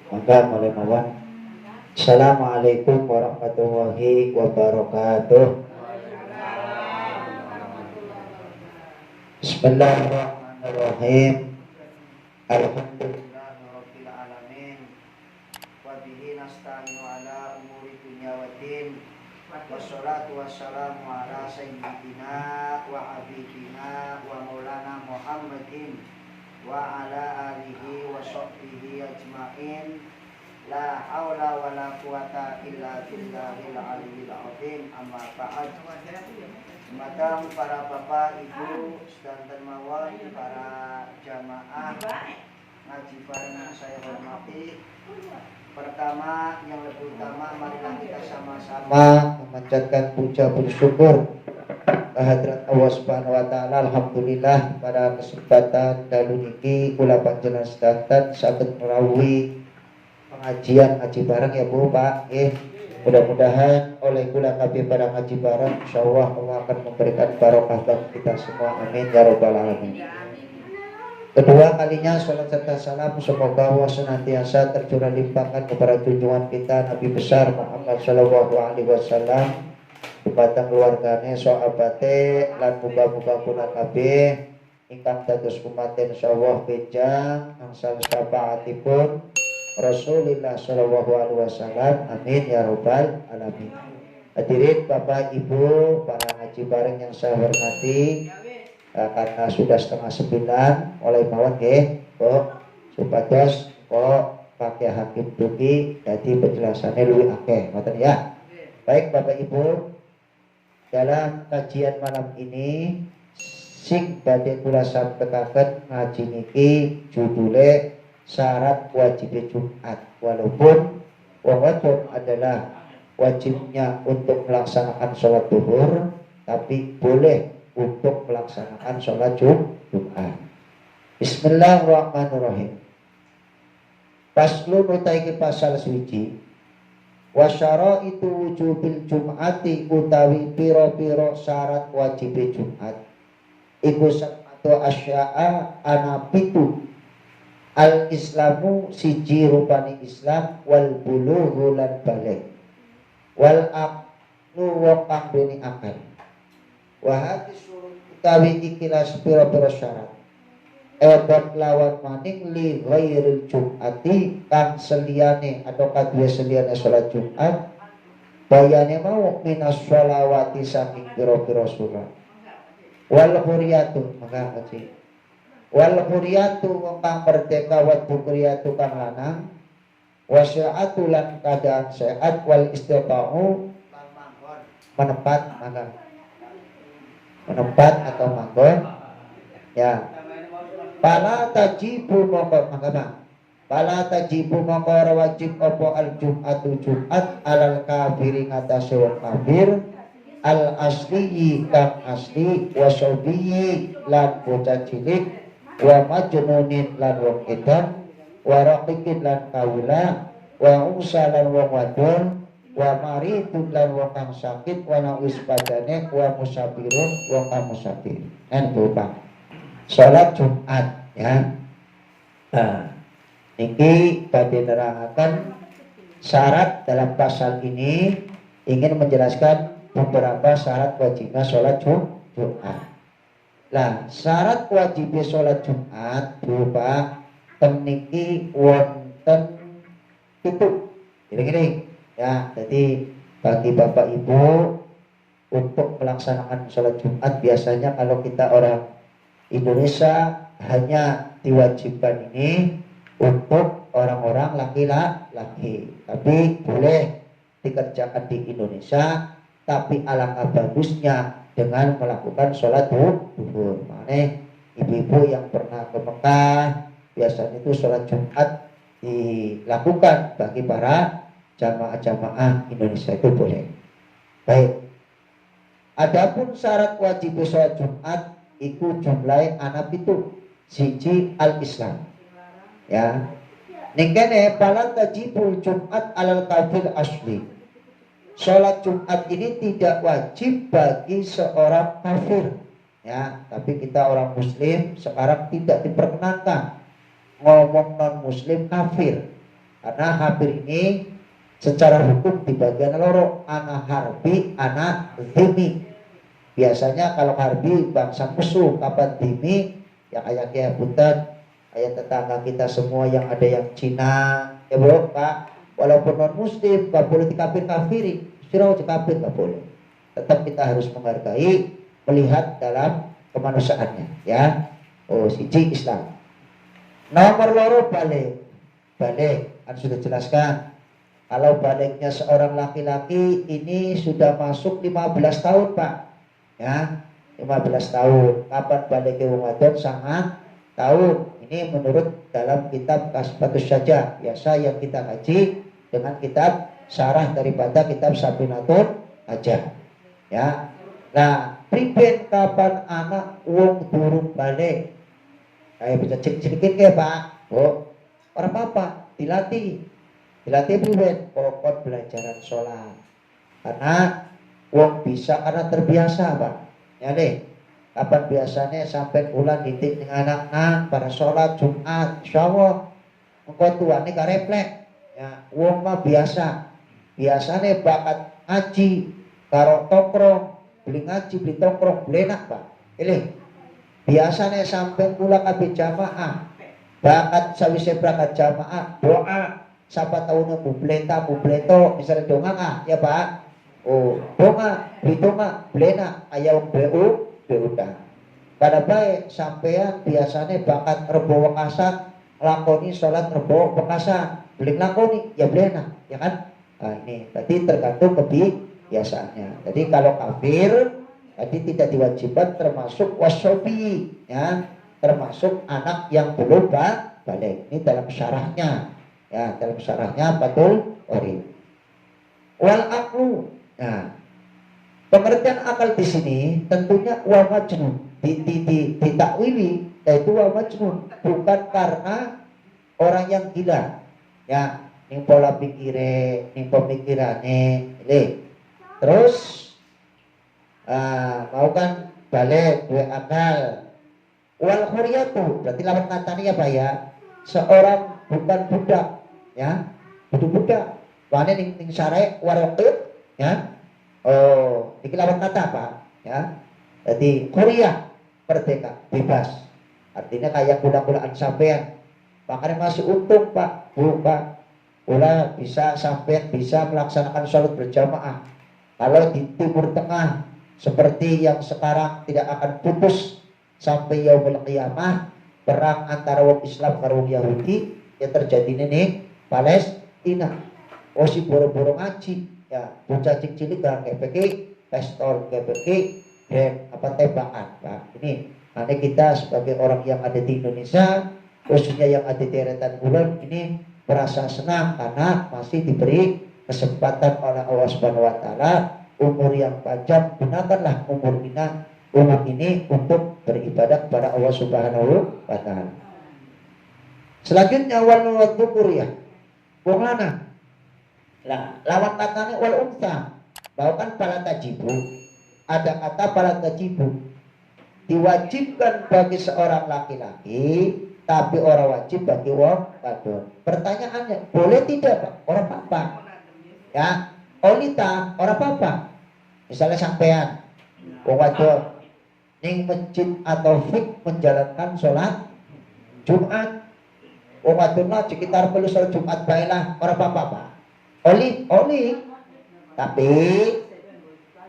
Maka mulai mawon. Assalamualaikum warahmatullahi wabarakatuh. Bismillahirrahmanirrahim. Alhamdulillahirabbil alamin. Wa bihi nasta'inu ala umuri dunya waddin. Wassalatu wassalamu ala sayyidina wa habibina wa maulana Muhammadin wa ala alihi wa sahbihi ajmain. La haula wa la quwata illa billahil aliyyil azim. Amma ba'd. Madam para bapak, ibu, sedanten mawon para jamaah ngaji bareng yang saya hormati. Pertama, yang lebih utama, marilah kita sama-sama memanjatkan puja bersyukur kehadirat Allah Subhanahu wa taala. Alhamdulillah pada kesempatan dalu niki kula panjenengan sedanten saged merawuhi pengajian ngaji bareng ya Bu Pak. Mudah-mudahan oleh kula kabeh pada ngaji bareng insyaallah Allah akan memberikan barokah bagi kita semua. Amin ya rabbal alamin. Kedua kalinya salat serta salam semoga Allah senantiasa tercurah limpahkan kepada junjungan kita Nabi besar Muhammad sallallahu alaihi wasallam, dumateng keluargane, sahabate lan muga-muga kula kabeh ingkang dados umat insyaallah benjang angsal syafaatipun Rasulullah sallallahu alaihi wasallam. Amin ya rabbal alamin. Hadirin Bapak Ibu para ngaji bareng yang saya hormati, karena sudah 8:30 mulai mawon nggih kok supados kok pakai hakim dugi jadi penjelasannya luwih akeh ngoten ya. Baik Bapak Ibu, dalam kajian malam ini sing badhe kula sampaikan ngaji niki judule syarat wajib Jumat. Walaupun wong wadon adalah wajibnya untuk melaksanakan sholat zuhur, tapi boleh untuk melaksanakan sholat Jumat. Bismillahirrahmanirrahim. Paslun utaiki pasal suci. Wasyara itu wujubil Jum'ati utawi piro-piro syarat wajib Jumat. Iku atau asya'a anapitu. Al-Islamu siji rupani Islam wal bulughu lan balik. Wal aqlu wa qambini akal. Wa utawi ikilah pira-pira syarat ebat lawan maning li ghairil Jum'ati kang seliyane atau kadue seliyane sholat Jumat bayane mau minas sholawati saking pira-pira surat wal huriyatu maka kaji wal huriyatu kang merdeka wa bukriyatu kang lanang wasya'atu lan keadaan sehat wal istifa'u menempat maka menempat atau manggon ya. Pala tajibu mongko mangkana pala tajibu mongko wajib apa al Jum'atu Jumat alal kafiri ngatasi wong kafir al asli kang asli wa syaubiyi lan bocah cilik wa majnunin lan wong edan wa raqiqin lan kawula wa unsa lan wong wadon wa maridun lan wong kang sakit wa nawis badane wa musafirun wong kang musafir. Pak salat Jumat ya. Nah, niki badhe nerangaken syarat dalam pasal ini, ingin menjelaskan beberapa syarat wajibnya salat Jumat. Nah, syarat wajibnya salat Jumat berupa teniki wonten itu. Gini ya, jadi bagi Bapak Ibu untuk melaksanakan sholat Jumat biasanya kalau kita orang Indonesia hanya diwajibkan ini untuk orang-orang laki-laki, tapi boleh dikerjakan di Indonesia, tapi alangkah bagusnya dengan melakukan sholat zuhur. Makanya ibu-ibu yang pernah ke Mekah biasanya itu sholat Jumat dilakukan bagi para jamaah-jamaah Indonesia itu boleh. Baik. Adapun syarat wajib sholat Jumat iku jumlahe anak itu siji al-Islam. Ya. Ning kene pala tajibul Jumat alal kafir asli. Sholat Jumat ini tidak wajib bagi seorang kafir. Ya, tapi kita orang muslim sekarang tidak diperkenankan ngomong non muslim kafir. Karena kafir ini secara hukum di bagian loro, ana harbi, ana dhimmi. Biasanya kalau harbi bangsa musuh, kapan dhimmi yang kayak punten ayat tetangga kita semua yang ada yang Cina, ya bro, Pak, walaupun non muslim gak boleh dikafir-kafiri, sirau kafir gak boleh. Tetap kita harus menghargai, melihat dalam kemanusiaannya, ya. Oh, siji Islam. Nomor loro balik. Balik, kan sudah jelaskan. Kalau baliknya seorang laki-laki ini sudah masuk 15 tahun, Pak. Ya, 15 tahun. Kapan baliknya wong wadon? Sangat tahun. Ini menurut dalam kitab Kasbatus saja. Biasa yang kita kaji dengan kitab syarah daripada kitab Sabinatul aja. Ya. Nah, priben kapan anak wong durung balik? Kayak bisa sedikit ya, Pak. Oh, orang apa? Dilatih priben pokok belajaran sholat. Karena wong bisa karena terbiasa, Pak. Ya deh. Kapan biasanya sampai bulan didik dengan anak-anak pada sholat Jumat, insyaallah engkau tuane gak refleks. Ya, wong mah biasanya bakat ngaji karo tongkrong, beli ngaji beli tongkrong belenak, Pak. Ini biasanya sampai pulang kabeh jamaah, bakat sawise berangkat jamaah doa siapa tahu nemu bubleto misalnya donga ya Pak. Oh, donga belena ayam beuda. Pada baik sampean biasanya bakat rebo wekasan lakoni sholat rebo wekasan beli lakoni ya belena ya kan. Nah, ini berarti tergantung kebiasaannya. Jadi kalau kafir tadi tidak diwajibkan termasuk wasobi ya, termasuk anak yang belum balik. Ini dalam syarahnya ya, dalam syarahnya Fathul Qorib. Wal aqlu. Nah, pengertian akal di sini tentunya wa majnun ditakwili yaitu wa majnun bukan karena orang yang gila ya, ning pola pikire ning pemikirane ini. Terus mau kan balik dua akal. Wal khuriyatu berarti lawan katanya ya Pak ya, seorang bukan budak ya, budak wane ning syarek waraqib ya. Oh, iki lawan kata Pak ya. Jadi khuriyah merdeka, bebas. Artinya kayak budak-budakan sampean. Makanya masih untung Pak, Bu Pak. Ulah bisa sampean bisa melaksanakan sholat berjamaah. Kalau di Timur Tengah seperti yang sekarang tidak akan putus sampai yaumul qiyamah, perang antara wong Islam karo wong Yahudi yang terjadi ini Palestina. Oh si boro-boro ngaji ya, bocah cilik kayak peki pistol kayak peki dan apa tembakan Pak. Ini nanti kita sebagai orang yang ada di Indonesia khususnya yang ada di deretan kulon ini merasa senang karena masih diberi kesempatan oleh Allah Subhanahu wa taala umur yang panjang. Gunakanlah umur ini untuk beribadah kepada Allah Subhanahu wa taala. Selanjutnya wal wadzukur ya. Wong lanang. Lah, lawan katanya wal unsa. Bahkan pala tajibu. Ada kata pala tajibu. Diwajibkan bagi seorang laki-laki, tapi orang wajib bagi wong wadon. Pertanyaannya, boleh tidak Pak? Orang apa? Ya, olita orang apa? Misalnya sampean wong wadon ning masjid atau fik menjalankan sholat Jumat. Wong wadon lah sekitar perlu sholat Jumat baiklah orang apa Pak? Oli. Tapi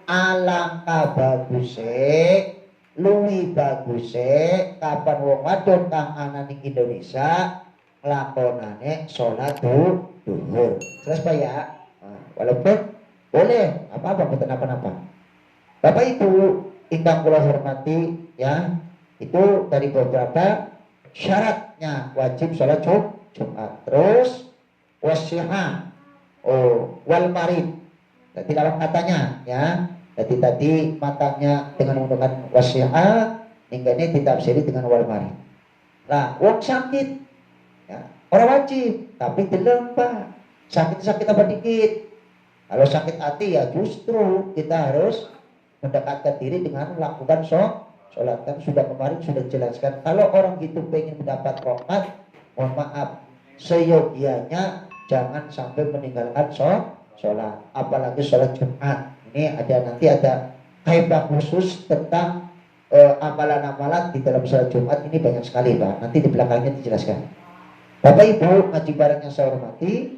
alangkah bagusnya luwih bagusnya kapan wong wadon kang ana ning Indonesia lakonane sholat duhur. Jelas Pak ya? Nah, walaupun boleh apa-apa bukan apa-apa. Bapak Ibu ingkang kula hormati ya, itu dari beberapa syaratnya wajib sholat Jumat. Terus wasyiha wal marid. Jadi dalam katanya ya. Jadi tadi matanya dengan menggunakan wasyiha, hingga ini ditafsiri dengan wal marid. Nah, wong sakit ya, orang wajib, tapi deleng Pak. Sakit apa dikit. Kalau sakit hati ya justru kita harus mendekatkan diri dengan melakukan sholat. Kan sudah kemarin sudah jelaskan kalau orang gitu pengen mendapat rahmat mohon maaf, seyogianya jangan sampai meninggalkan sholat, apalagi sholat Jumat. Ini nanti ada kaidah khusus tentang amalan-amalan di dalam sholat Jumat. Ini banyak sekali Pak, nanti di belakangnya dijelaskan. Bapak Ibu ngaji bareng yang saya hormati.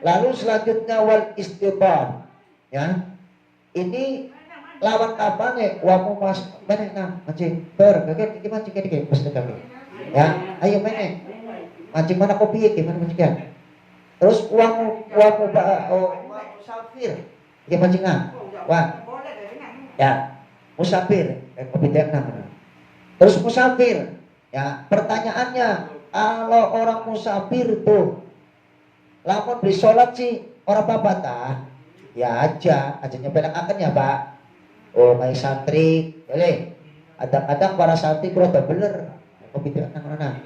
Lalu selanjutnya wal istighfar, ya. Ini lawan apa nih? Wamu mas mana mancing kaget gimana mancing kayak pasti kami. Ya, ayo mana? Mancing mana kopi gimana mancingnya? Terus wamu musafir, gimana mancingnya? Wah, ya musafir, kopi teh mana? Terus musafir, ya pertanyaannya, kalau orang musafir tuh, lamun beli sholat sih orang apa tah? Ya aja nyepelek akan ya Pak. Oh kayak santri, boleh. Kadang-kadang para santri kalau udah beler, kopi teh mana?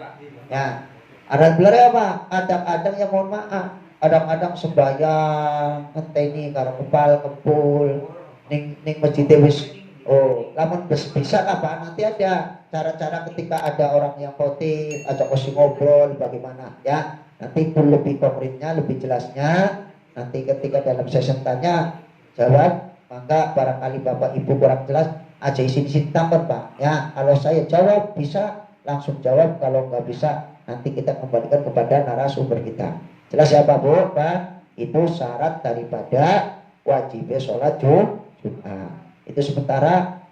Ya, ada beler ya Pak. Kadang-kadang yang mohon maaf, kadang-kadang sembahyang ngenteni karo kepal kempul, ning masjid wis. Oh, lamun bisa apa nanti ada cara-cara ketika ada orang yang khotib ajak ngobrol bagaimana ya, nanti pun lebih konkretnya lebih jelasnya nanti ketika dalam sesi tanya jawab. Maka barangkali Bapak Ibu kurang jelas aja isi tambah Pak ya, kalau saya jawab bisa langsung jawab, kalau nggak bisa nanti kita kembalikan kepada narasumber kita. Jelas ya Pak Bu Pak, itu syarat daripada wajibnya sholat Jumat. Itu sementara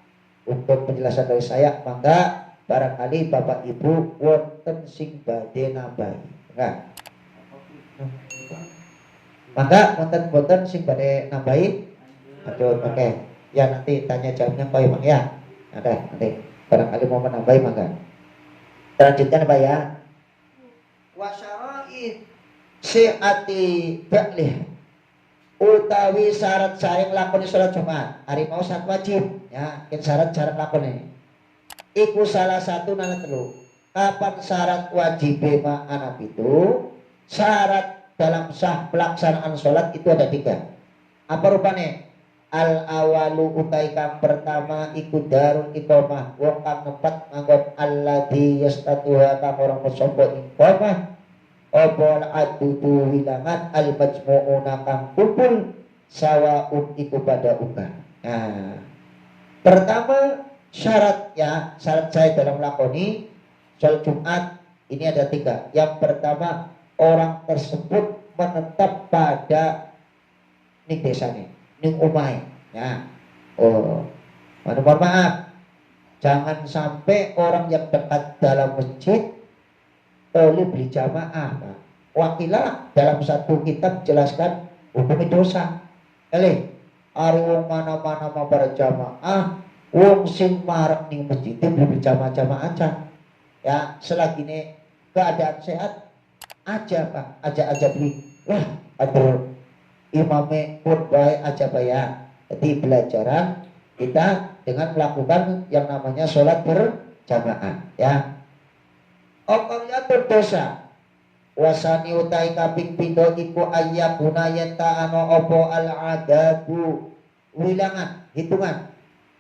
untuk penjelasan dari saya. Maka barangkali Bapak Ibu wonten sing badhe nambahi. Enggak. Maka wonten sing badhe nambahi. Aduh, oke. Ya nanti tanya jawabnya Pak Imam ya. Ada nanti barangkali mau menambahi maka. Lanjutkan Pak ya. Wasyara'i si'ati ba'lih, utawi syarat saya nglakoni sholat Jumat hari mau syarat wajib ya, syarat lakoni iku salah satu nana telu. Kapan syarat wajib anak itu? Syarat dalam sah pelaksanaan sholat itu ada 3. Apa rupanya? Al awalu utai kang pertama iku darul iqamah, wong kang nempat nganggon alladzi yastatuha kang orang musabba iqamah obol adudu wilangan al majmu'una kang kumpul sawaun iku pada uga. Nah, pertama syarat saya dalam lakoni sholat Jumat ini ada 3. Yang pertama, orang tersebut menetap pada ning desane, ning omahe. Ya. Oh, mohon maaf. Jangan sampai orang yang dekat dalam masjid boleh beli jamaah. Wakilah dalam satu kitab jelaskan hukumnya dosa. Ari wong mana-mana mau berjamaah, wong sing marek ning masjid beli jamaah aja. Ya, selagi ini keadaan sehat aja Pak, aja beli. Wah, aduh imame pun baik aja Pak ya. Jadi pelajaran kita dengan melakukan yang namanya sholat berjamaah ya. Oqaliyatul dosa wasani utai kaping pindho iku ayyakuna yenta ano opo al adadu wilangan hitungan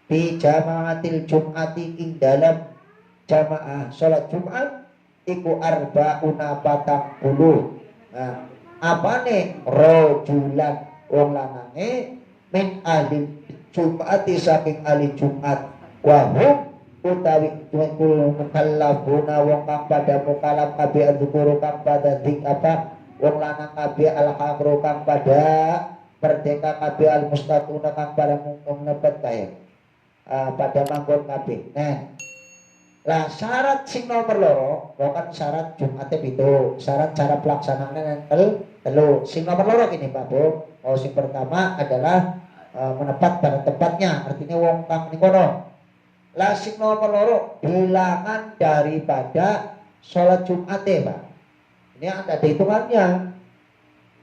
di jamaatil jum'ati ing dalam jamaah sholat Jumat iku arba'una 40. Nah, apane rojulan wong lanange min ahli Jum'ati saking ahli Jumat wahum utawi kul mukallafuna wong kang pada mukallaf kabeh adzukuru kang pada dik apa wong lanang kabeh al-hamru kang pada merdeka kabeh al-mustatuna kang pada nepet kae pada manggon kabeh. Nah, lah syarat sing nomor loro bukan syarat Jumatnya itu, syarat cara pelaksanaannya telu. Sing nomor loro gini Pak Bu. Oh, sing pertama adalah menepat pada tempatnya, artinya wong kang nikono. Lah sing nomor loro bilangan daripada sholat Jumatnya Pak. Ini ada hitungannya.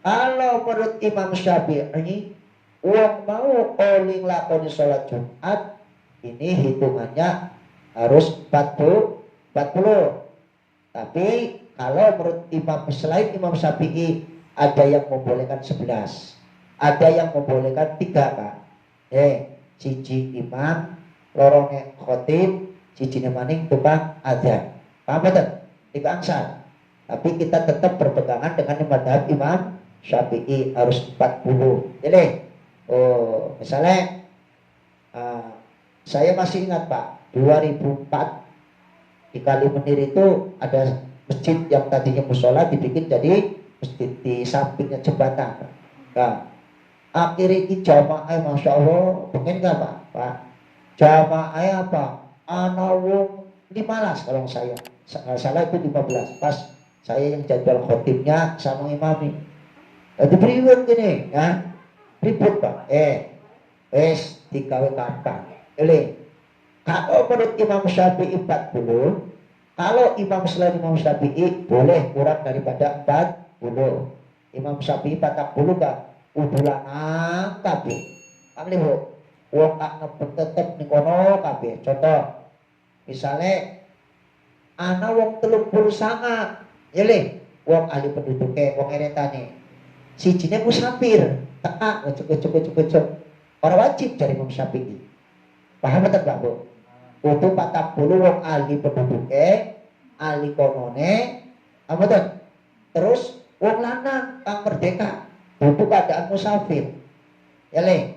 Kalau menurut Imam Syafi'i wong mau oling lakoni sholat Jumat ini hitungannya harus 40. Tapi kalau menurut selain Imam Syafi'i ada yang membolehkan 11, ada yang membolehkan 3 Pak. Siji imam, lorongnya khotib, siji maning tukang adzan. Paham betul? 3 angsal. Tapi kita tetap berpegangan dengan madhab Imam Syafi'i harus 40. Jadi, misalnya saya masih ingat Pak, 2004 di Kalimenir itu ada masjid yang tadinya musola dibikin jadi masjid di sampingnya jembatan. Nah, akhirnya ini jamaah Masya Allah, pengen nggak Pak? Jamaah apa? Anawung 15 kalau saya nggak salah itu 15. Pas saya yang jadwal khotibnya sama imami. Jadi ribut gini, ya ribut Pak. Dikawe kapan? Kalau menurut Imam Syafi'i 40, kalau imam selain Imam Syafi'i boleh kurang daripada 40. Imam Syafi'i 40 kan udulan kabeh. Paham Bu? Wong tak tetep ning kono kabeh. Contoh, misalnya ana wong 39, ya le, wong ahli penduduke, wong eretane. Sijine musafir, teka cocok. Ora wajib dari Imam Syafi'i. Paham betul Pak Bu? Untuk 40 wong ahli penduduke, ahli konone, apa tuh? Terus wong lanang kang merdeka, butuh keadaan musafir. Ya le.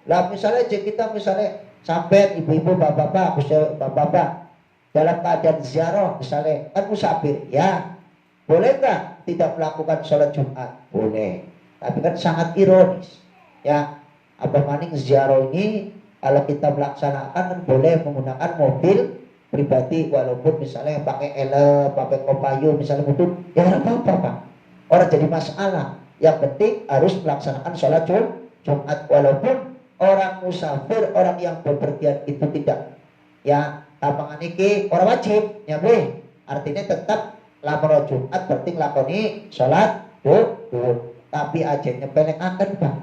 Lah misalnya kita misalnya sampai ibu-ibu bapak-bapak dalam keadaan ziarah misalnya kan musafir, ya boleh nggak tidak melakukan sholat Jumat? Boleh, tapi kan sangat ironis, ya apa maning ziarah ini kalau kita melaksanakan kan boleh menggunakan mobil pribadi walaupun misalnya pakai pakai kopayu misalnya itu ya orang apa Pak, orang jadi masalah. Yang penting harus melaksanakan sholat Jumat walaupun orang musafir, orang yang bepergian itu tidak, ya tampangan iki orang wajib ya boleh, artinya tetap lapor Jumat penting lakoni sholat duhur, tapi aja nyepelek akan Pak,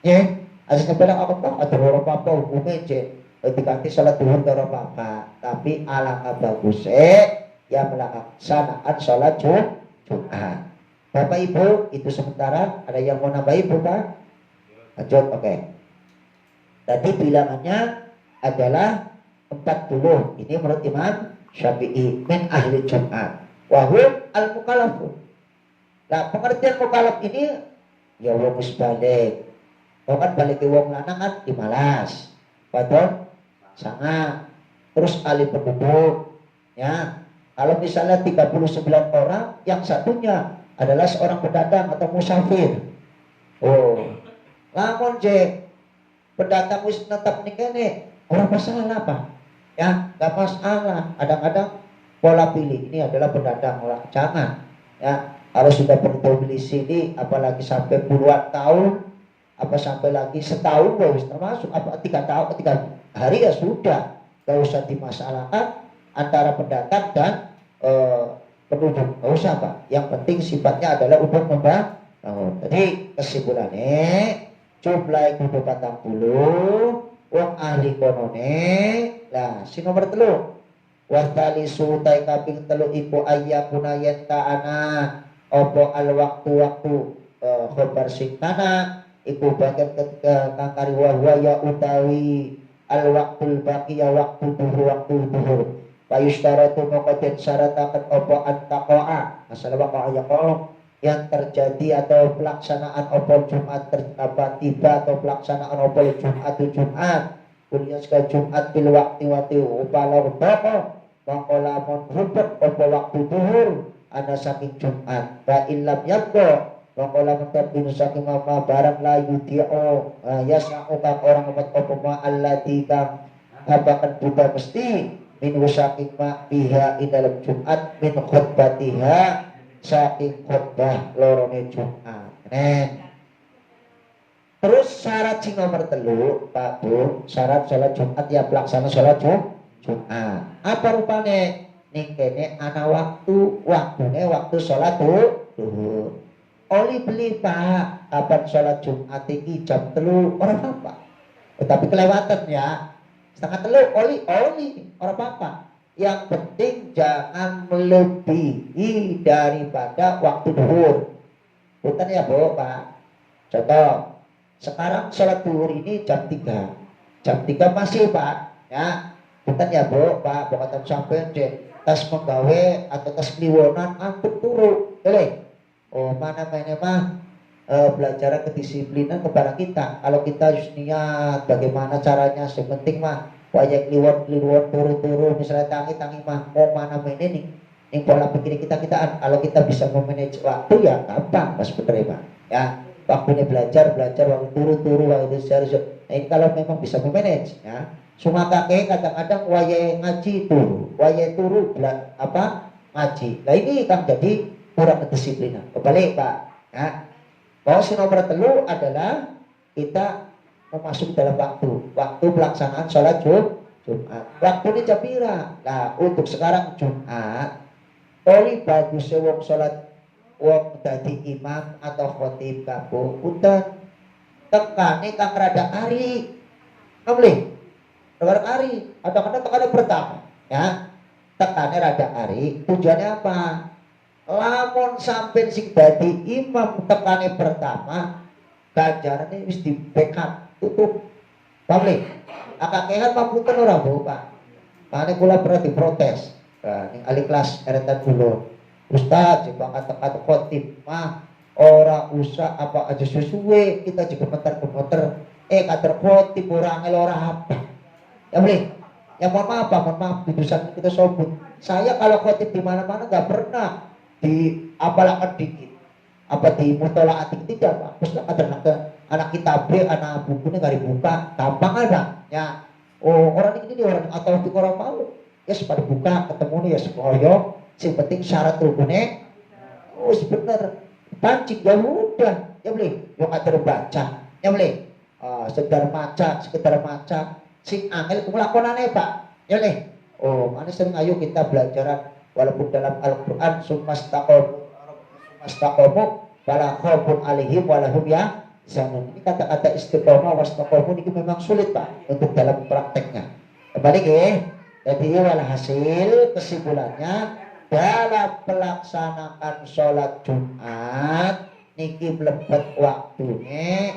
ya aja nyepelek akan Pak, ada orang apa hukumnya aja diganti sholat duhur dari apa, tapi alangkah bagusnya ya melaksanakan sholat Jumat. Bapak Ibu itu sementara, ada yang mau nambah Ibu Pak? Lanjut, oke. Tadi bilangannya adalah 40. Ini menurut Imam Syafi'i min ahli Jumat. Wahum al-mukallafun. Nah, pengertian mukallaf ini ya wong wis balik. Wong kan balik ke wong lanang kan 15. Padahal sangat. Terus ahli penduduk. Ya. Kalau misalnya 39 orang, yang satunya adalah seorang pedagang atau musafir. Lamun pendatang wis netep nikene orang masalah Pak, ya nggak masalah. Kadang-kadang pola pilih ini adalah pendatang, orang jangan ya harus sudah berdomisili apalagi sampai puluhan tahun, apa sampai lagi setahun wis termasuk, apa 3 tahun 3 hari ya sudah, nggak usah dimasalahkan antara pendatang dan penduduk, nggak usah Pak. Yang penting sifatnya adalah untuk membangun. Jadi kesimpulannya jumlah kudu 40 wong ahli konone. Lah si nomor 3 wasali sutai kaping 3 iku ayyakuna yen ta'ana opo al waktu khobar sing kana iku bagian ketika kangkari wahwa ya utawi al waktul baqi ya waktu duhur payustaratu maqaden syaratakan opo antaqo'a masalah waqa'a ya yang terjadi atau pelaksanaan opol Jumat tiba atau pelaksanaan opol Jumat kuliah sekali Jumat bil waktu upala utama mengkolamun rupet opol waktu duhur ada saking Jumat fa illam yakdo mengkolamun tabinu saking mama barang layu di'o yasa'ukan orang umat opoma alladhi kang abakan buka mesti min saking ma biha dalam Jumat min khutbatiha saking khutbah lorone Jumat. Terus syarat sing nomor 3 Pak Bu, syarat sholat Jumat ya pelaksana sholat Jumat. Apa rupane? Ning kene ana waktune waktu sholat duhur. Oli beli Pak, kapan sholat Jumat iki jam 3 ora apa-apa. Tetapi kelewatan ya. Setengah 3 oli ora apa-apa. Yang penting jangan melebihi daripada waktu duhur. Bukan ya Bu, Pak. Contoh, sekarang sholat duhur ini jam 3. Jam 3 masih Pak. Ya, bukan ya Bu, Pak. Bukan sampai tas penggawe atau tas kliwonan angkut turu, boleh. Oh mana mainnya mah belajar kedisiplinan kepada kita. Kalau kita harus niat bagaimana caranya, sepenting mah wajah kliwon turu misalnya tangi mah mau mana main ini nih pola pikir kita kalau kita bisa memanage waktu ya gampang mas penerima ya. Waktunya belajar waktu turu waktu seharusnya. Nah, ini kalau memang bisa memanage ya. Cuma kakek kadang-kadang waya ngaji turu ngaji. Nah ini kan jadi kurang kedisiplinan. Kembali Pak ya. Bahwa nomor telu adalah kita memasuki dalam waktu pelaksanaan sholat Jumat. Waktu ini jam pira. Nah untuk sekarang Jumat oli bagusnya wong sholat wong dadi imam atau khotib kabeh udan tekane kang rada ari. Boleh. Rada ari, kadang-kadang tekane pertama, ya. Tekane rada ari, tujuannya apa? Lamun sampai sing dadi imam tekane pertama, ganjarane wis di backup tutup. Boleh. Akakehan papunten ora, Bu, Pak. Mane kula pernah diprotes. Nah, ning ahli kelas eretan kula. Ustaz, jika kata-kata khotib mah ora usah apa aja sesuai, kita juga muter-muter kata khotib orang ora apa. Ya boleh. Ya mohon maaf jurusan kita sobut. Saya kalau khotib di mana-mana nggak pernah di apalakan dikit. Apa di mutolaah tidak Pak. Terus anak kitab anak bukunya nggak dibuka, gampang ada. Ya. Oh orang ini orang atau orang mau. Ya pada buka ketemu nih ya sekoyo. Yang penting syarat rukunnya. Oh sebenar. Pancing ya mudah. Ya boleh. Yang ada baca. Ya boleh. Sekedar maca. Sing angel kelakonane Pak. Ya nih. Oh, mana sering ayo kita belajar walaupun dalam Al-Qur'an sumastaqamu wala khaufun alaihim wala hum yahzanun. Ini kata-kata istiqomah wastaqamu ini memang sulit Pak untuk dalam prakteknya. Kembali jadi walhasil kesimpulannya dalam pelaksanaan sholat Jumat niki mlebet waktunya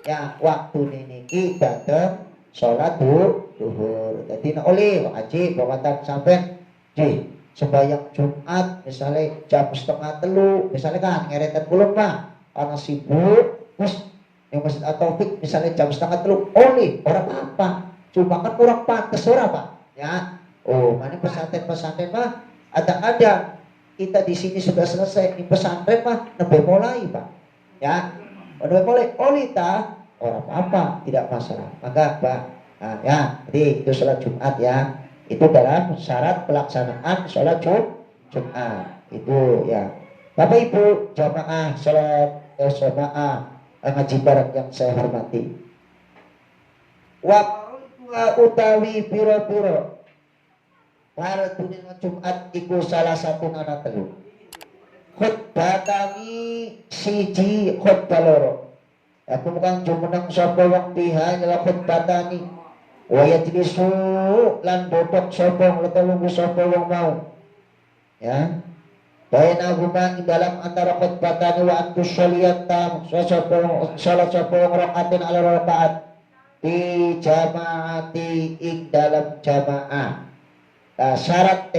ya waktu niki dateng sholat duhur. Jadi oleh wajib bawatan sampai di sembahyang Jumat misalnya jam 2:30 misalnya kan ngeretan kulon mah karena sibuk terus yang masjid Taufik misalnya jam 2:30 oleh orang apa cuma kan kurang pantas orang Pak ya. Oh mana pesantren mah ada kita di sini sudah selesai di pesantren mah lebih mulai Pak ya lebih mulai oleh ta orang apa tidak masalah maka Pak nah, ya jadi itu sholat Jumat ya itu dalam syarat pelaksanaan sholat Jumat itu ya Bapak Ibu jamaah sholat jamaah ngaji bareng yang saya hormati utawi piro-piro fardu dina Jumat iku salah satu anak telu khutbah kami siji khutbah loro aku bukan jumeneng sapa wong piha nyela khutbah tani wa yajlisu lan dodok sapa letawu sapa wong mau ya baina huma dalam antara khutbah tani wa antus sholiyatan salat sapa wong rakaatin ala rakaat di jamaati ing dalam jamaah. Nah, syarat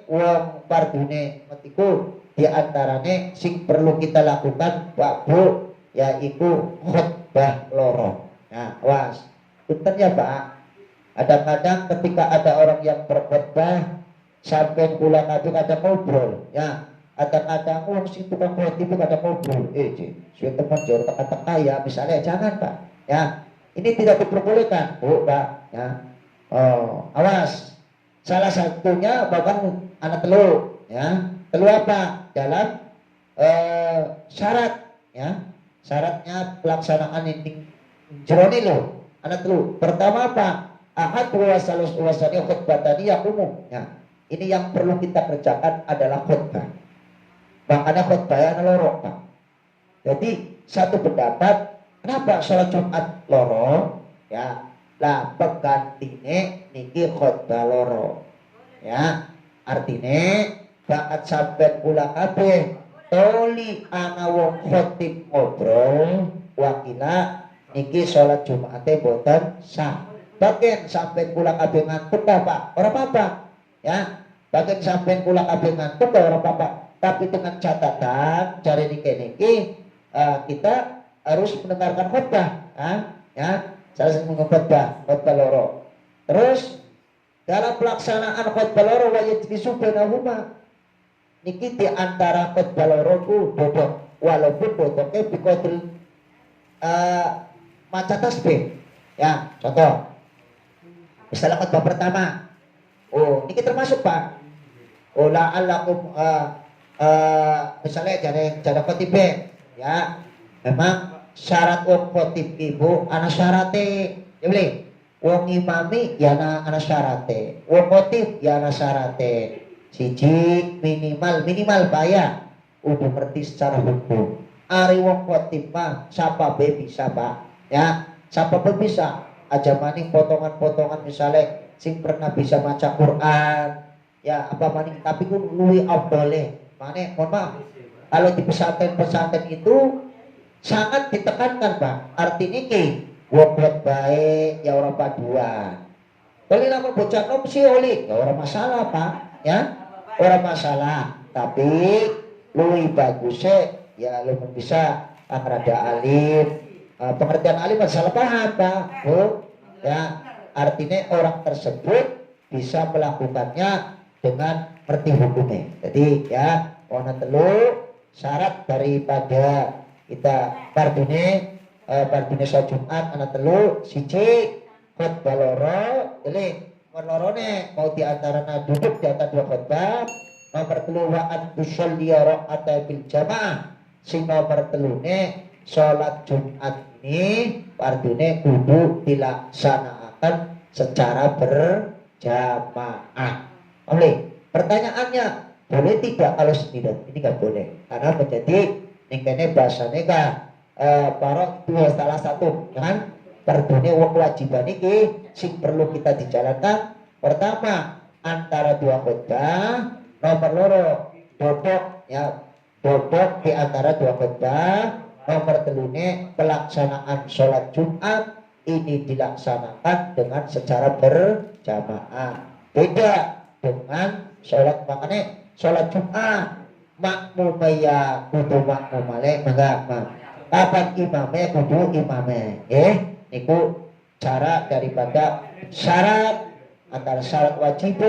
wong fardune metiku di antarane sing perlu kita lakukan Pak Bu yaitu khutbah loro. Nah, was. Punten ya Pak. Kadang-kadang ketika ada orang yang berkhutbah sampai pulang nanti ada ngobrol ya. Kadang-kadang wong sing tukang khotib ada ngobrol. Suwe teman jor teka-teka ya misalnya jangan Pak. Ya. Ini tidak diperbolehkan, Bu, Pak. Ya. Oh, awas. Salah satunya bahkan anak telu, ya. Telu apa? Dalam syarat, ya. Syaratnya pelaksanaan ini jeroni lo. Anak telu. Pertama apa? Ahad wa salus wasani khutbatani yakumu. Ya. Ini yang perlu kita kerjakan adalah khutbah. Makanya khutbahnya loro, Pak. Jadi satu pendapat kenapa sholat Jumat loro ya lah pegantine niki khutbah loro ya artine bakat sampai pulang kabeh toli ana wong khotib ngobrol wakila niki sholat Jumate boten sah bagian sampai pulang kabeh ngantuk Pak ora apa-apa ya bagian sampean kula kabeh ngantuk ora apa-apa. Tapi dengan catatan cari niki kita harus mendengarkan khotbah, ya. Salah satu khotbah loro. Terus dalam pelaksanaan khotbah loro wa yajlisu bainahuma. Niki di antara khotbah loro ku dodok, walaupun dodoknya biqadril maca tasbih. Ya, contoh. Misalnya khotbah pertama. Oh, ini termasuk Pak. Oh, la'allakum misalnya jadi khotib ya. Memang syarat wong khotib ibu ana syarate. Ya boleh. Wong imami ya ana syarate. Wong khotib ya ana syarate. Siji minimal bayar. Udah ngerti secara hukum. Ari wong khotib mah siapa be bisa Pak. Ya, siapa be bisa. Aja maning potongan-potongan misalnya sing pernah bisa baca Quran ya apa maning tapi ku luwi boleh mane mohon maaf kalau di pesantren itu sangat ditekankan Pak artinya ki wong buat baik ya orang paduan kalau lamun bocah nom sih oli ya orang masalah Pak ya orang masalah tapi luwi bagusnya ya lu bisa rada alim pengertian alim masalah paham Pak ya artinya orang tersebut bisa melakukannya dengan ngerti hukumnya. Jadi ya warna telu syarat daripada kita pardune sholat Jumat ana telu siji khotbah loro jadi lorone mau di antaranya duduk di atas dua khotbah nomor telu wa an tusolli rakaat bil jamaah sing nomor telune sholat Jumat ini pardune kudu dilaksanakan secara berjamaah. Oleh pertanyaannya boleh tidak kalau sendirian? Ini nggak boleh karena menjadi ningkene bahasane kan parok itu salah satu kan pardune kewajiban iki sing perlu kita dijalankan. Pertama antara dua khotbah, nomor loro dodok ya dodok di antara dua khotbah. Nomor telune pelaksanaan sholat Jumat ini dilaksanakan dengan secara berjamaah. Beda dengan sholat makanya sholat Jumat makmum ya kudu makmum male mangga kapan imamnya kudu imamnya. Niku cara daripada syarat antara syarat wajib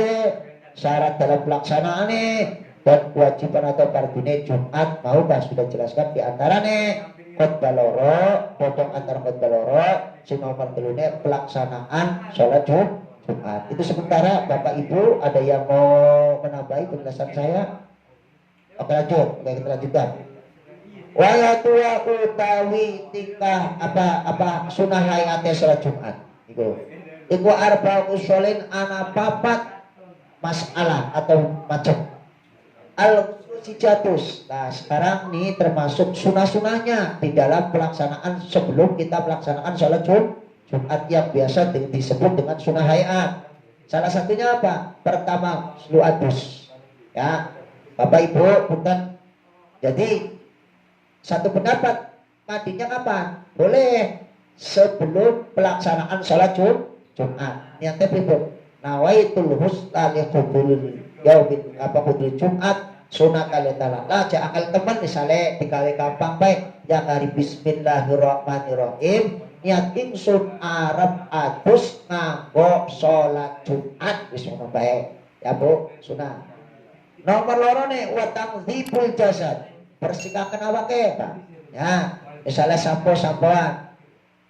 syarat dalam pelaksanaannya dan kewajiban atau fardune Jumat mau bah sudah jelaskan di antarane khotbah loro potong antara khotbah loro sing nomor telune pelaksanaan sholat Jumat. Itu sementara Bapak Ibu ada yang mau menambahi penjelasan saya? Oke lanjut, kita lanjutkan. Waya tua utawi tingkah apa sunah hayate sholat Jumat. Iku arba usolin ana papat masalah atau macam al-sijatus. Nah sekarang nih termasuk sunah-sunahnya di dalam pelaksanaan sebelum kita pelaksanaan sholat Jumat yang biasa disebut dengan sunah hayat. Salah satunya apa? Pertama adus. Ya Bapak Ibu bukan. Jadi satu pendapat mandinya kapan? Boleh sebelum pelaksanaan sholat Jumat. Niatnya pripun? Nawaitul husna li qubulil yaumil qubul Jumat sunat kali talala akal teman misalnya dikali gampang baik yang hari bismillahirrahmanirrahim niat ingsun arep adus nganggo sholat Jumat wis ngono bae ya Bu sunah. Nomor loro nih wa tangdzibul jasad bersihkan awake Pak ya misalnya sampo-sampoan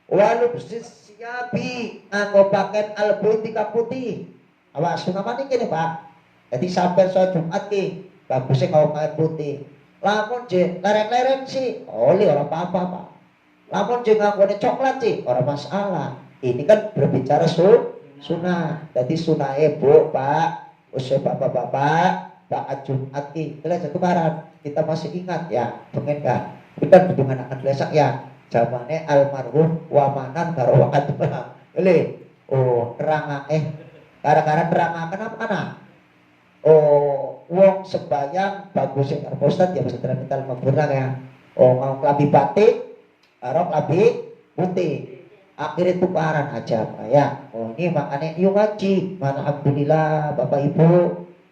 walu siapi nganggo pakaian albutika putih awas sunah maning kene Pak. Jadi sampai sholat Jumat ki bagusnya kau kain putih. Lamun je lereng-lereng sih, oleh orang apa-apa Pak. Lamun je ngakuannya coklat sih, orang masalah. Ini kan berbicara sunnah. Jadi sunnah Bu Pak, usia bapak-bapak, saat Jumat ki, kita tukaran. Kita masih ingat ya, pengen kan? Bukan dengan akan lesak ya. Zamannya almarhum wamanan karo wakat Ele, neranga gara-gara neranga kenapa kana? Wong sembayang bagus ya Ustaz ya bisa kita membenar ya. Mau kelabi batik, karo kelabi putih. Akhirnya tukaran aja Pak ya. Ini makanya yuk ngaji. Alhamdulillah Bapak Ibu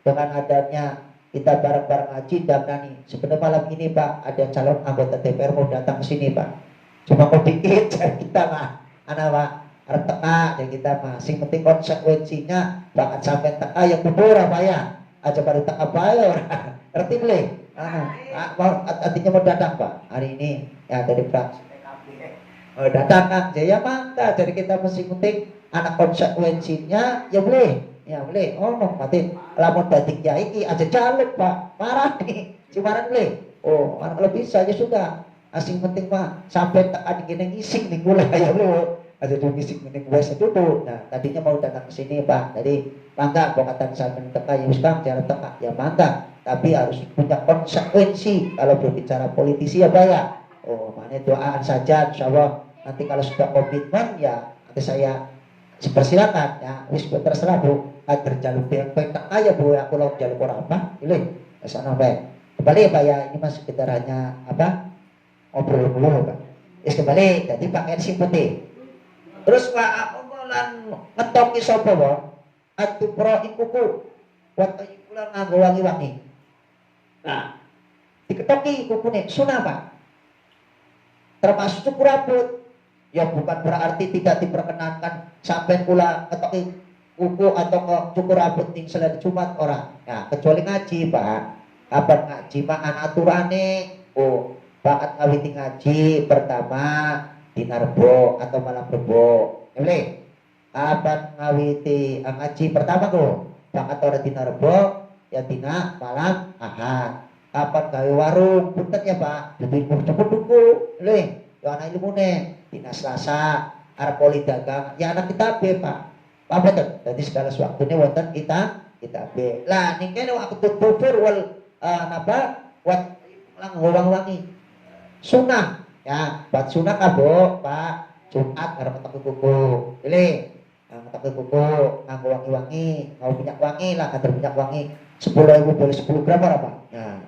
dengan adanya kita bareng-bareng ngaji dan nani. Sebenarnya malam ini Pak ada calon anggota DPR mau datang ke sini Pak. Cuma mau dikit kita mah, anak Pak. Harus teka ya kita mah. Sing penting konsekuensinya bahkan sampai teka ya kubur apa ya. Aja pada teka bayar. Ngerti boleh? Artinya mau datang Pak hari ini ya dari fraksi PKB. Datang Kang Jaya mangga. Jadi kita mesti penting anak konsekuensinya ya boleh oh no mati lamun dadi kiai iki aja jaluk Pak marah nih cuman boleh oh kalau bisa ya sudah asing penting mah sampai tekan gini ngising nih mulai ya bro ada tuh ngising nih gue dulu. Nah tadinya mau datang ke sini Pak jadi mangga bongkatan sampai teka ya ustaz jangan teka ya mangga tapi harus punya konsekuensi kalau berbicara politisi ya Pak ya oh mana doaan saja insyaallah nanti kalau sudah komitmen ya nanti saya persilakan ya wis terserah Bu agar jalur petak aja Bu aku laut jalur orang apa ini sana baik kembali Pak ya ini mas sekitar hanya apa ngobrol dulu Pak kembali jadi pakaian si putih terus Pak aku mulan ngetoki sopo Pak atu pro ikuku waktu pulang nganggo wangi-wangi nah diketoki kukune sunah Pak termasuk cukur rambut ya bukan berarti tidak diperkenankan sampai pula ngetoki kuku atau cukur rambut ning selain Jumat orang. Nah, kecuali ngaji, Pak. Kapan ngaji mah aturane. Oh, bakat ngawiti ngaji pertama di Narbo atau malam Rebo. Boleh. Kapan ngawiti ngaji pertama tuh? Bakat ora di Narbo ya dina malam Ahad. Kapan gawe warung punten ya, Pak. Lebih cepet duku. Boleh. Yo ana ilmune dina Selasa arep poli dagang. Ya anak kita be, Pak. Apa betul? Jadi segala sesuatunya wonten kita be. Lah ning kene waktu kufur wal napa wat lang wangi sunah ya buat sunah kabo Pak Jumat arep metu kuku. Pilih metu kuku nganggo wangi-wangi, mau minyak wangi lah kadar minyak wangi 10.000 boleh 10 gram apa? Nah.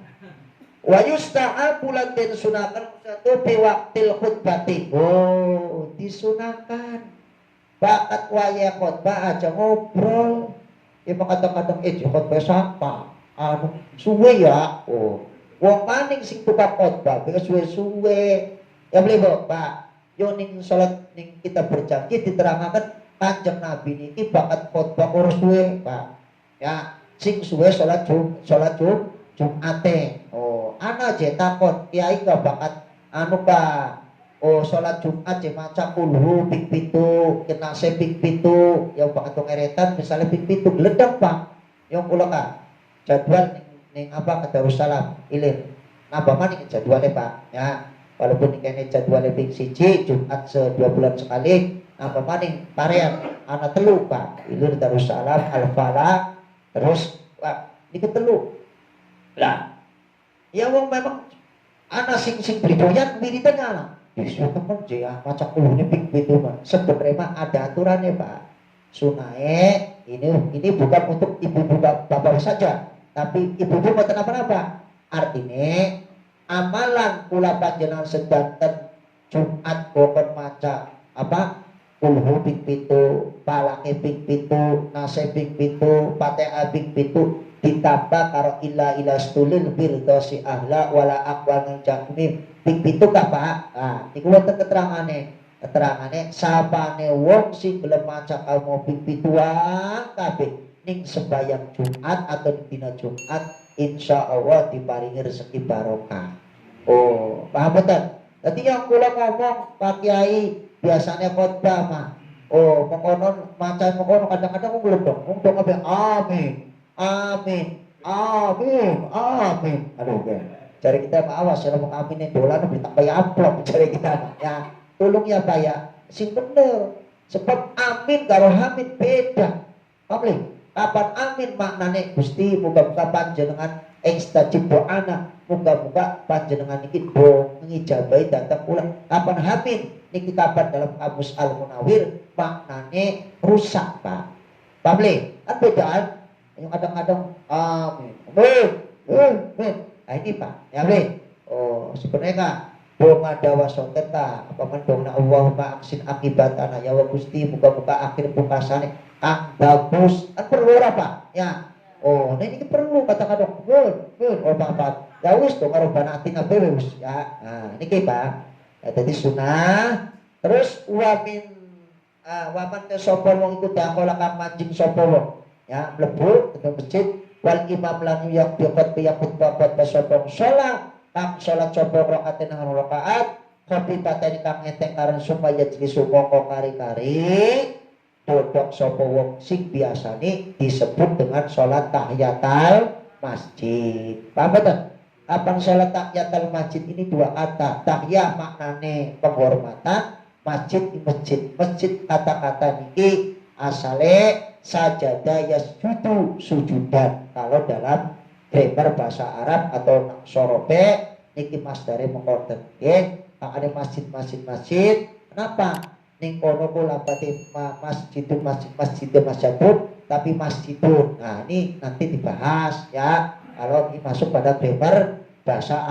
Wa yusta'abu lan den sunahkan satu fi waqtil khutbati. Oh, disunahkan. Bakat waya khotbah aja ngobrol ya kadang-kadang khotbah siapa suwe ya oh wong maning sing tukang khotbah wis suwe ya boleh Pak yo ning salat ning kita berjanji diterangkan Kanjeng Nabi niki bakat khotbah ora suwe Pak ya sing suwe salat Jumate oh ana je takon kiai ka bakat anu ka oh sholat Jumat je maca kulhu ping pitu kena ping pitu yang bakat ngeretan misalnya ping pitu gledek Pak yang kula ka jadwal ning apa ke Darussalam ilir napa maning jadwalnya Pak ya walaupun kene jadwalnya ping siji Jumat 2 bulan sekali napa maning parean ana telu Pak ilir Darussalam Al-Falah terus Pak niki telu lah ya wong memang ana sing bridoyan wiridan nyala bisa temen ya macam kulune ping pitu mah sebenarnya ada aturannya Pak sunae ini bukan untuk ibu-ibu bapak saja tapi ibu-ibu mboten apa-apa artinya amalan kula panjenengan sedanten Jumat kokon maca apa kulhu ping pitu palake ping pitu nase ping pitu Fatihah ping pitu ditambah karo ila stulil firdosi ahla wala aqwal jahmi ping pitu ka Pak nah iku wonten keterangane sapane wong sing gelem maca kalmo ping pituan kabeh ning sembahyang Jumat atau dina Jumat insyaallah diparingi rezeki barokah oh paham betul jadi yang kula ngomong Pak Kiai biasanya khotbah mah oh mengkonon maca mengkonon kadang-kadang ngelem dong apa amin amin aduh kan cari kita awas ya mau aminin dolar beli tak bayar amplop cari kita ya tolong ya Pak ya sing bener sebab amin karo hamid beda paham kapan amin maknane Gusti muga-muga panjenengan ekstajib doana muga-muga panjenengan iki do ngijabahi datang ulang kapan hamid niki kapan dalam kamus Al-Munawir maknane rusak Pak paham kan bedaan yang kadang-kadang amin nah ini Pak ya boleh oh sebenarnya Kak dong ada wasoten Kak apa man dong na Allahumma aksin akibatana ya wa Gusti muka-muka akhir pungkasane bagus kan perlu apa ya Oh, nah ini perlu kata-kata pun oh apa ya wis to karo banati nabe wis ya. Nah, niki Pak. Ya, jadi sunah terus waman ke sapa wong iku dakola kang mancing sapa wong ya mlebu ke masjid wal imam lan yang biqat piyakut babat sapa salat kang salat sapa rakaat nang rakaat kopi pateni kang enteng karena supaya jadi sumoko kari-kari dodok sapa wong sing biasane disebut dengan salat tahiyatul masjid. Paham betul? Kapan salat tahiyatul masjid ini dua kata. Tahiyah maknane penghormatan, masjid di masjid. Masjid kata-kata niki asale sajadah yasjudu sujudan. Kalau dalam grammar bahasa Arab atau sorobe niki masdare mengkoten nggih. Makane masjid. Kenapa? Ning kono kula pati masjidun tapi masjidun. Nah, ini nanti dibahas ya. Kalau ini masuk pada grammar bahasa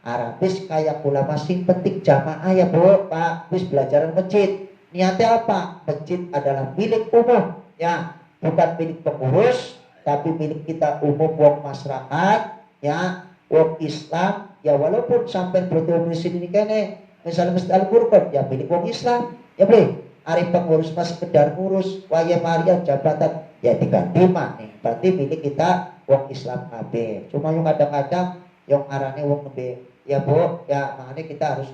Arabis kayak kula masing penting jamaah ya Bu, Pak. Wis belajar masjid. Niatnya apa? Masjid adalah milik umum ya, bukan milik pengurus, tapi milik kita umum wong masyarakat ya, wong Islam ya walaupun sampai berdoa di sini kene misalnya Masjid Al-Qur'an ya milik wong Islam. Ya boleh, hari pengurus mas sekedar ngurus, waya Maria jabatan ya diganti nih. Berarti milik kita wong Islam KB. Cuma yang kadang-kadang yang arane wong KB. Ya Bu, ya makanya kita harus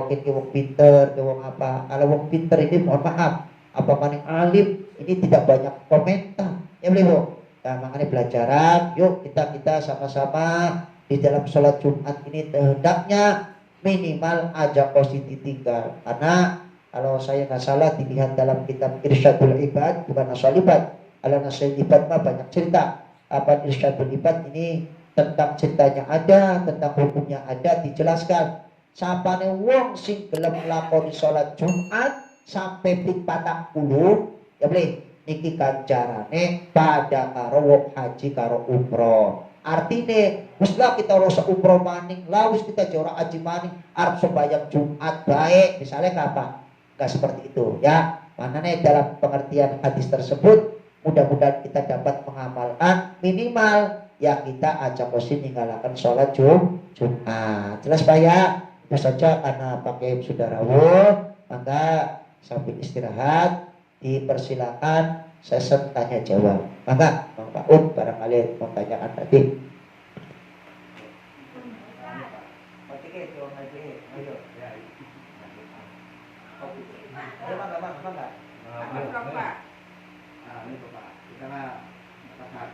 kita wong pinter, ke wong apa. Kalau wong pinter ini mohon maaf, apa maning alim ini tidak banyak komentar. Ya boleh Bu. Ya makanya pelajaran, yuk kita sama-sama di dalam sholat Jumat ini hendaknya minimal aja posisi tinggal karena kalau saya nggak salah dilihat dalam kitab Irsyadul Ibad bukan Nasalibat. Kalau Nasalibat mah banyak cerita. Apa Irsyadul Ibad ini tentang ceritanya ada, tentang hukumnya ada dijelaskan. Sapane wong sing gelem nglakoni salat Jumat sampai ping 40 ya boleh niki ganjarane pada karo wong haji karo umroh. Artine wis lah kita rasa umroh maning, lah wis kita jora haji maning, arep sembahyang Jumat baik, misalnya kapan? Enggak seperti itu ya. Makanya dalam pengertian hadis tersebut mudah-mudahan kita dapat mengamalkan minimal ya kita ajak kosin meninggalkan sholat Jumat. Jelas Pak ya? Itu saja karena pakai sudah rawuh, maka sambil istirahat dipersilakan sesi tanya jawab. Maka Bang Pak barangkali mau tanyakan tadi.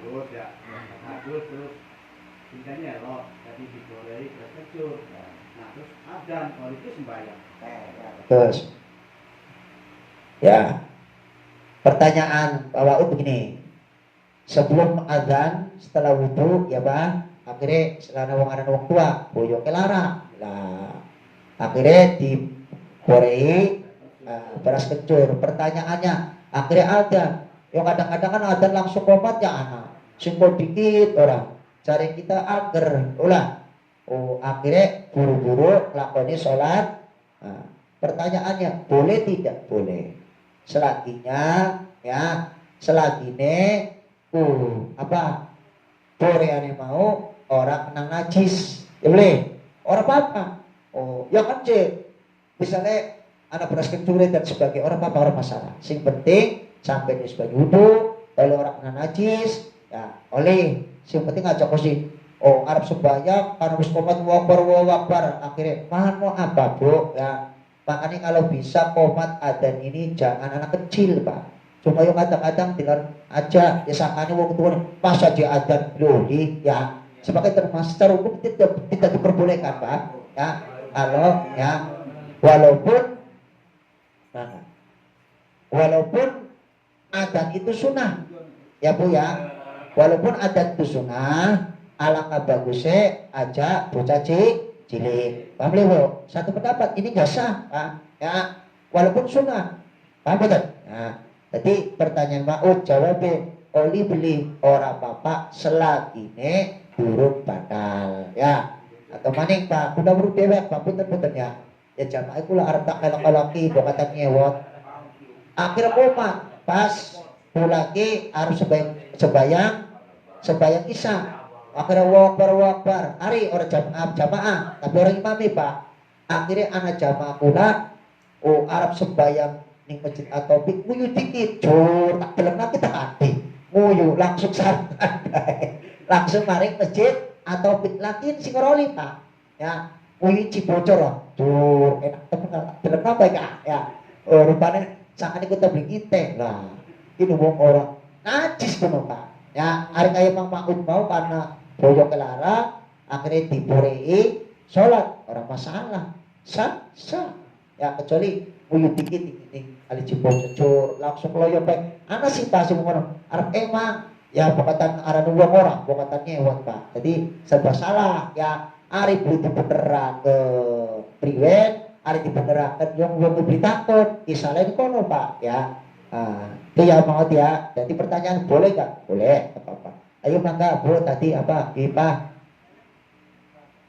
Terus ya, terus tingkahnya loh, jadi digoreng terus kecil. Nah terus adzan, kalau itu sembahyang. Terus, ya, pertanyaan Pak Wa'ud begini. Sebelum adzan, setelah wudhu, ya Pak, akhirnya selana wong aran wong tua, boyo kelara. Lah, akhirnya digoreng beras kencur. Pertanyaannya, akhirnya adzan. Yang kadang-kadang kan adzan langsung komat ya anak. Simpel dikit orang cari kita agar ulah akhirnya buru-buru lakoni sholat. Nah, pertanyaannya boleh tidak boleh selaginya ya selagine apa boreane mau orang kena najis ya boleh orang apa ya kan misalnya anak beras kencur dan sebagai orang apa orang masalah sing penting sampai sebagai wudhu kalau orang kena najis ya oleh yang penting ngajak kosi Arab sembahyang karena harus komat wakbar akhirnya mau apa Bu ya makanya kalau bisa komat adzan ini jangan anak kecil Pak cuma yang kadang-kadang dengan aja ya sakanya waktu itu pas aja adzan doli ya sebagai termasuk secara hukum tidak diperbolehkan Pak ya kalau ya walaupun adzan itu sunnah ya Bu ya walaupun adat itu sunnah alangkah bagusnya aja bocah cilik paham Bu satu pendapat ini nggak sah Pak ya walaupun sunnah paham betul nah jadi pertanyaan Ma'ud jawabnya oli beli orang bapak selagi ini buruk batal ya atau maning Pak udah buruk dewek Pak punten ya ya jamaah itu lah arep tak kelok-keloki bokatan nyewot akhir koma pas lagi harus sebayang sembahyang isya. Akhirnya wakbar, hari orang jamaah, tapi orang imami pak. Akhirnya anak jamaah pula, Arab sembahyang ning masjid atau pik nguyu dikit, cur tak belum kita mati, nguyu langsung santai, langsung maring masjid atau pik lagi si koroli pak, ya nguyu cibocor, cur enak temen tak belum apa ya, rupanya sangat ikut beli kita lah, ini wong orang najis kuno pak, ya hari kaya mang makut mau karena boyok kelara akhirnya diborei sholat orang masalah sah ya kecuali uyut dikit kali cipong cecur langsung loyo pek anak sih pasti ngono arep emang ya bokatan arah uang orang bokatan nyewot pak jadi serba salah ya ari beli beneran ke priwet ari beneran ke yang beli takut isalain kono pak ya itu ya mau ya jadi pertanyaan boleh nggak boleh apa ayo mangga bu tadi apa Ipa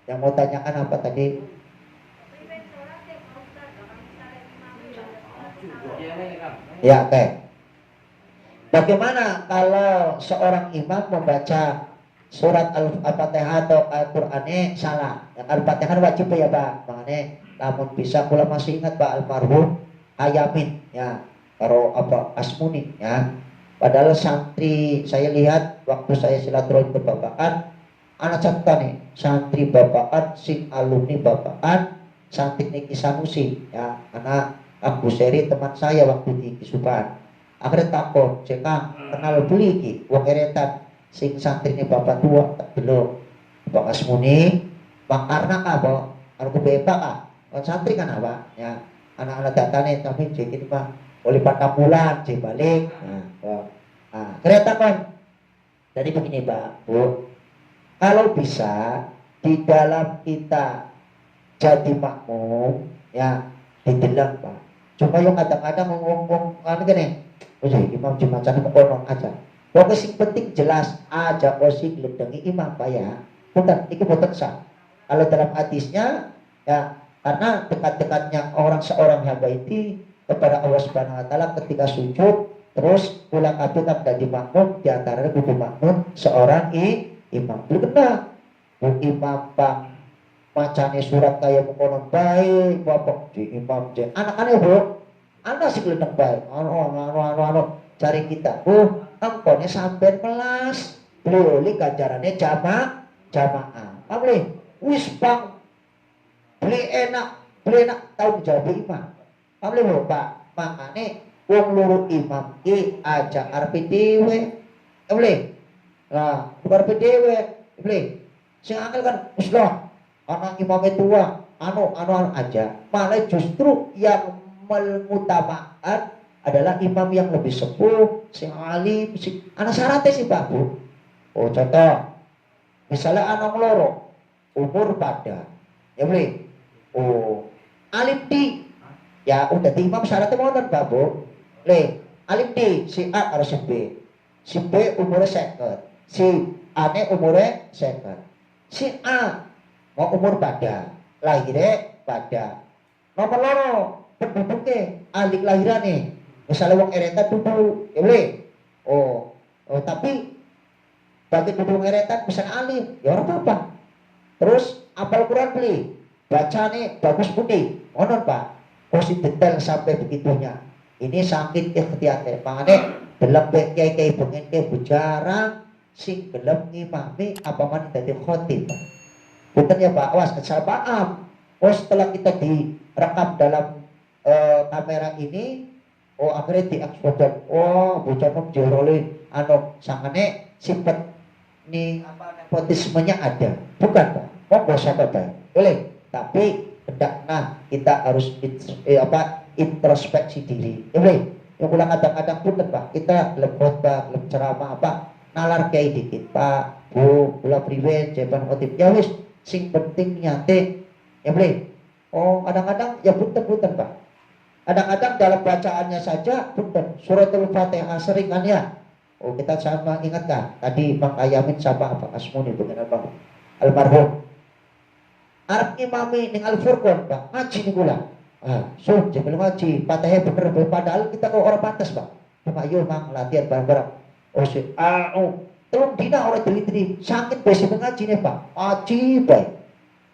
yang mau tanyakan apa tadi ya oke bagaimana kalau seorang imam membaca surat Al-Fatihah atau Al-Qur'annya salah yang Al-Fatihah wajib ya Pak makanya namun bisa kula masih ingat Pak almarhum Ayamin ya karo apa Asmuni ya padahal santri saya lihat waktu saya silaturahmi ke bapakan anak catatan nih santri bapakan sing alumni bapakan santri Niki Sanusi ya anak Abu Seri teman saya waktu di Kisupan akhirnya takut cekang kenal beli ki wong eretan sing santri ini bapak tua tak belum Bang Asmuni Bang Arnak apa aku bebak kan santri kan apa ya anak-anak datanya tapi jadi pak oleh 4 bulan saya balik kereta kan jadi begini Pak Bu kalau bisa di dalam kita jadi makmum ya dideleng Pak cuma yang kadang-kadang ngomong gini imam jumatan konon aja pokoknya sing penting jelas aja posisi geledengi imam Pak ya bukan itu bukan sah kalau dalam hadisnya ya karena dekat-dekatnya seorang hamba itu kepada Allah Subhanahu wa taala ketika sujud terus pulang kabeh jadi makmum di antara kudu makmum seorang imam. Benar. Imam bang macane surat kayak mengkonon baik bapak di imam je anak-anak bro anak sih kelihatan baik anu cari kita angkone sampai kelas beli ganjarannya jamaah boleh wis bang beli enak tahu jawab imam boleh lho Pak makane wong loro imam ki aja arepe dhewe boleh nah bukan arepe dhewe boleh sing angel kan wis lho ana imam tua anu aja malah justru yang mengutamakan adalah imam yang lebih sepuh sing alim sing ana syaratnya sih Pak Bu contoh misalnya anak loro umur pada ya boleh alim di ya udah di imam syaratnya mau Pak Bu alim di si A harus si B umurnya second si A nya umurnya second si A mau umur pada lahirnya pada nomor loro penduduknya ahli kelahiran nih misalnya wong eretan duduk ya boleh tapi bagi duduk eretan misalnya alim ya orang apa terus apal Quran beli baca nih bagus putih monon Pak posisi detail sampai begitunya ini sakit ikhtiarnya makanya dalam kiai pengen ke bujarang sing gelem ngimami apa man dadi khotib bukan ya Pak awas salah paham setelah kita direkam dalam kamera ini akhirnya diekspor bocor jerole sangane sifat nih nepotismenya ada bukan Pak monggo sahabat boleh tapi hendaknya kita harus introspeksi diri boleh yang pulang kadang-kadang pun Pak kita belum khotbah belum ceramah nalar kiai dikit Pak Bu pula priwe jawaban khotib ya wis sing penting nyate ya boleh kadang-kadang ya punten Pak kadang-kadang dalam bacaannya saja punten suratul Fatihah sering kan ya kita sama ingatkan tadi Bang Ayamin sama Pak Asmuni dengan Bang almarhum Arab imami ning Al-Furqan Pak ngaji nih gula jangan ngaji Fatihah bener padahal kita kok orang pantas Pak cuma yuk Mang latihan bareng-bareng telung dina ora teliti sakit besi ngaji nih Pak ngaji baik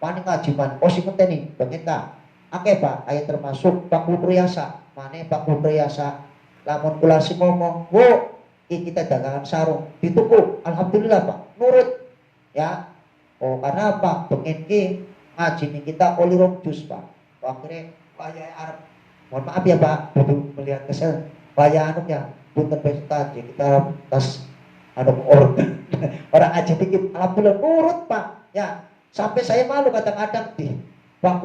paling ngaji man oh sing ngenteni bengeta akeh Pak ayat termasuk Pak Kupriasa mane Pak Kupriasa lamun kula sing ngomong wo iki kita dagangan sarung dituku alhamdulillah Pak nurut ya oh karena apa pengen ki ngaji nih kita oli rong jus Pak akhirnya Pak Arab mohon maaf ya Pak butuh melihat kesel Pak anu ya punten pesta kita tas anu orang aja dikit alhamdulillah nurut Pak ya sampai saya malu kadang-kadang di Pak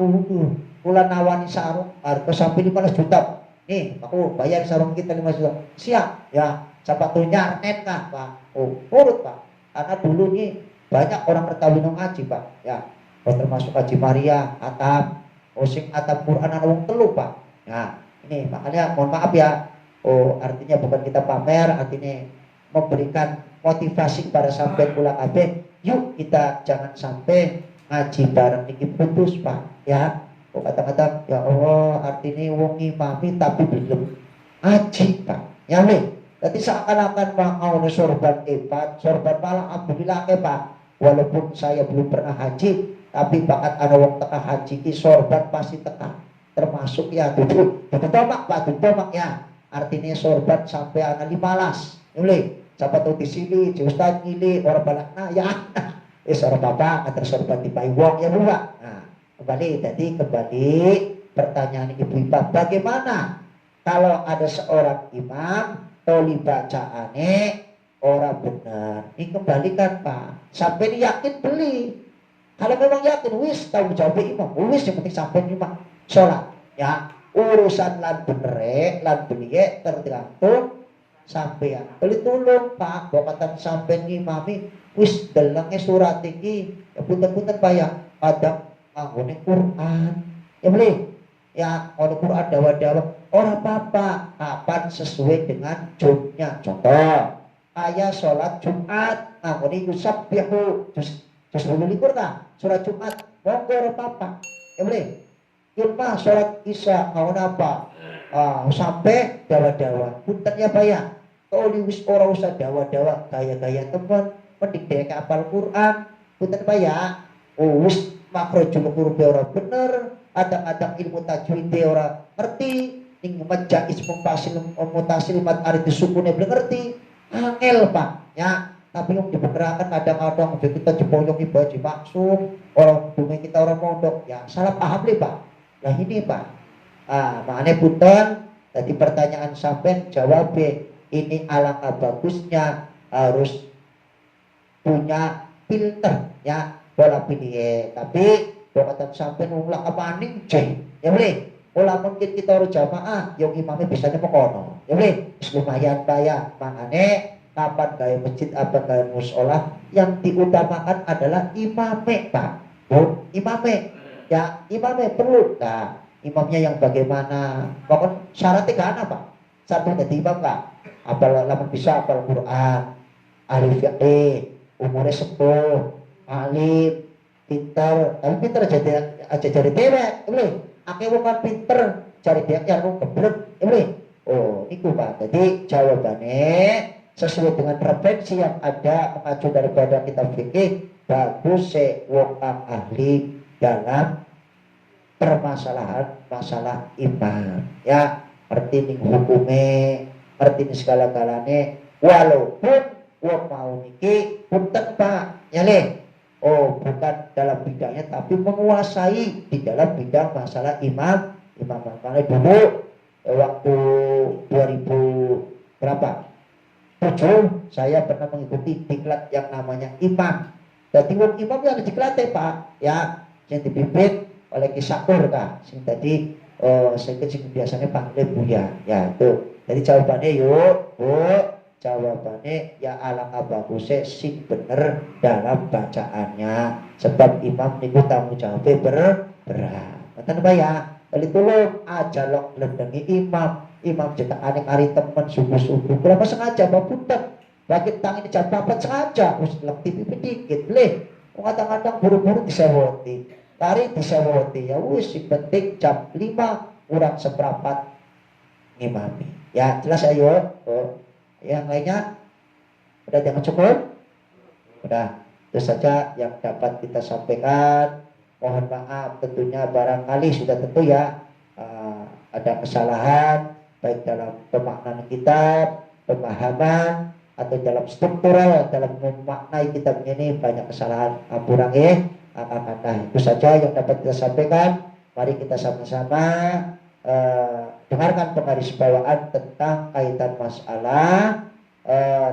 kula nawani sarung harga sampai 15 juta nih aku bayar sarung kita 5 juta siap ya sepatunya net kah Pak oh nurut Pak karena dulu nih banyak orang pertawin ngaji Pak ya termasuk Haji Maria atap sing atap Quran ana wong telu Pak nah ini makanya mohon maaf ya oh artinya bukan kita pamer artinya memberikan motivasi kepada sampai kula kabeh yuk kita jangan sampai ngaji bareng niki putus Pak ya oh kata-kata ya Allah artinya wong imami tapi belum ngaji Pak ya nih jadi seakan-akan mau sorban hebat sorban malah alhamdulillah Pak walaupun saya belum pernah haji tapi bakat ana wong teka haji ki sorban pasti teka termasuk ya duduk tomak Pak tomak ya artinya sorban sampai ana 15 mulai siapa tahu di sini di Ustaz ngili orang balak nah ya orang bapak antar sorban di wong ya Pak nah kembali pertanyaan ibu Ipa bagaimana kalau ada seorang imam toli bacaane orang benar ini kembalikan Pak sampai yakin beli kalau memang yakin wis tahu jawab imam wis yang penting sampai imam sholat ya urusan lan bener lan beliye tergantung sampean beli tulung Pak bokatan sampean imami wis delenge surat iki ya punten-punten Pak ya kadang nganggone Quran ya beli ya ono Quran dawa-dawa ora apa-apa kapan sesuai dengan jumnya contoh ayat sholat Jumat nganggone yusabbihu terus likur ta surat Jumat monggo ora apa-apa ya beli Ilmah sholat isya mau apa? Sampai dawa-dawa. Punten ya Pak ya. Kalau wis ora usah dawa-dawa gaya-gaya teman, mending dhek apal Quran. Punten Pak ya. Wis makrojul huruf ora bener, kadang-kadang ilmu tajwid ora ngerti, ning maca ismu fasil mutasil mat ari disukune belum ngerti. Angel Pak ya. Tapi yang diperkerakan kadang-kadang kita jeboyong ibaji maksud orang bumi kita orang mondok ya salah paham nih Pak. Nah ini Pak, makanya punten tadi pertanyaan sampean jawab ini alangkah bagusnya harus punya filter ya pola pilih tapi bukan sampean ulah apa ning ya boleh pola mungkin kita harus jamaah yang imamnya bisanya pekono ya boleh lumayan bayar makanya kapan gaya masjid apa gaya musola yang diutamakan adalah imame Pak imame ya imamnya perlu nah imamnya yang bagaimana pokoknya syaratnya gak ada Pak satu jadi imam Pak apal lama bisa apal Quran ahli fiqih umurnya sepuh alim pintar tapi pintar aja cari dewek boleh akeh bukan pinter cari dewek yang keblek boleh oh itu Pak jadi jawabannya sesuai dengan referensi yang ada mengacu daripada kitab fikih bagus wong ahli dalam permasalahan masalah iman ya ngerti ning hukume ngerti ning segala-galane walaupun wong mau niki punten Pak ya le oh bukan dalam bidangnya tapi menguasai di dalam bidang masalah imam makanya dulu waktu 2000 berapa 7 saya pernah mengikuti diklat yang namanya imam jadi wong imam yang diklat Pak ya yang dipimpin oleh Kisakur Kak sing tadi saya sing biasanya panggil Buya ya itu jadi jawabannya yuk Bu jawabannya ya alangkah bagusnya sing bener dalam bacaannya sebab imam niku tanggung jawabnya berat betul Pak ya kali tolong aja lok lendengi imam cetak aneh hari temen subuh-subuh kenapa sengaja Pak punten bagi tangan ini jam 4 sengaja terus lebih dikit leh kadang-kadang buru-buru disewoti tarik disewoti ya wis penting jam 5 kurang seperempat ngimami ya jelas ayo yang lainnya udah jangan cukup Nah, itu saja yang dapat kita sampaikan. Mohon maaf tentunya barangkali sudah tentu ya ada kesalahan baik dalam pemaknaan kitab, pemahaman atau dalam struktural dalam memaknai kitab ini banyak kesalahan. Ampun kata itu saja yang dapat kita sampaikan. Mari kita sama-sama dengarkan penggarisbawahan tentang kaitan masalah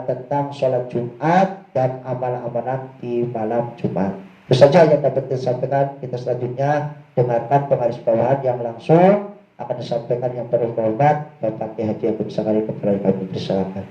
tentang sholat Jumat dan amalan-amalan di malam Jumat. Itu saja yang dapat disampaikan. Kita selanjutnya dengarkan penggarisbawahan yang langsung akan disampaikan yang berhormat Bapak Kiai Haji Agung Sakari kepada kami, persilakan.